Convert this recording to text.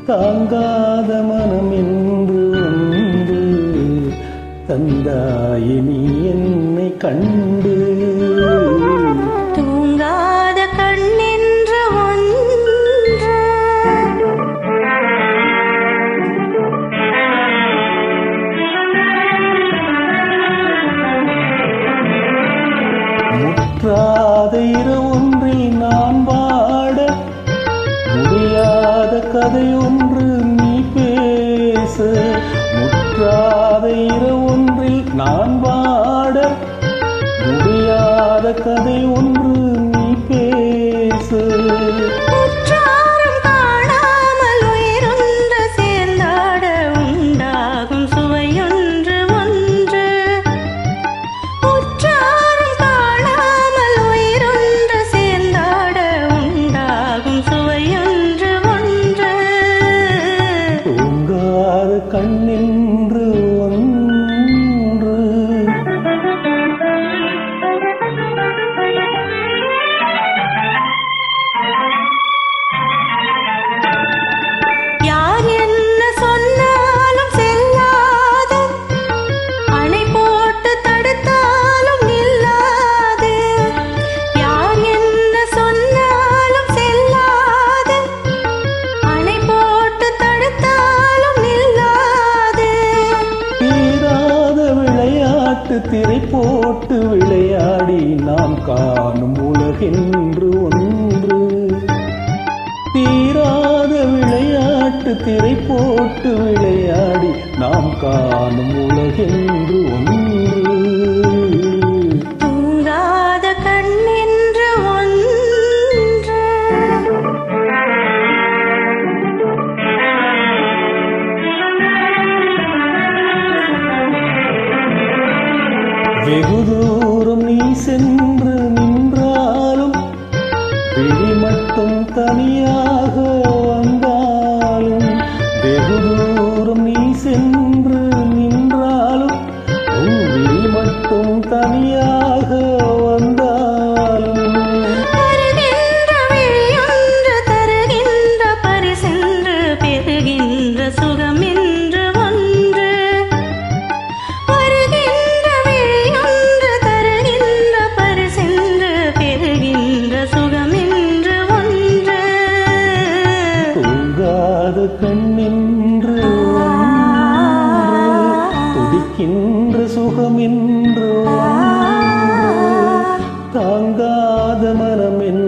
தாங்காத மனம் என்று ஒன்று தந்தாயே நீ என்னை கண்டு. தூங்காத கண்ணென்று ஒன்று முற்றாத இரவொன்றில் நான் பாட முடியாத கதையொன்று நீ பேச. முற்றாத இரவொன்றில் நான் பாட முடியாத கதை ஒன்று நீ பேச. உற்றாரும் காணாமல் உயிரொன்று சேர்ந்தாட உண்டாகும் சுவையொன்று ஒன்று. உற்றாரும் காணாமல் உயிரொன்று சேர்ந்தாட உண்டாகும் சுவையொன்று ஒன்று. தூங்காத கண்ணென்று ஒன்று யார் என்ன சொன்னாலும் செல்லாது, அணை போட்டு தடுத்தாலும் நில்லாது. யார் என்ன சொன்னாலும் செல்லாது, அணை போட்டு தடுத்தாலும் நில்லாது. தீராத விளையாட்டு திரை போட்டு விளையாடி நாம் காணும் உலகென்று ஒன்று. தீராத விளையாட்டு திரை போட்டு விளையாடி நாம் காணும் உலகென்று ஒன்று. தூங்காத கண்ணென்று ஒன்று. வெகு தூரம் நீ சென்று நின்றாலும் விழி மட்டும் தனியாக வந்தாலும். வெகு தூரம் நீ சென்று நின்றாலும் உன் விழி மட்டும் தனியாக வந்தாலும். வருகின்ற விழியொன்று தருகின்ற பரிசென்று பெறுகின்ற சுகம் என்று ஒன்று. வருகின்ற விழியொன்று தருகின்ற பரிசென்று பெறுகின்ற சுகம் என்று ஒன்று. தூங்காத கண்ணென்று துடிக்கின்ற சுகம் என்று தாங்காத மனம் என்று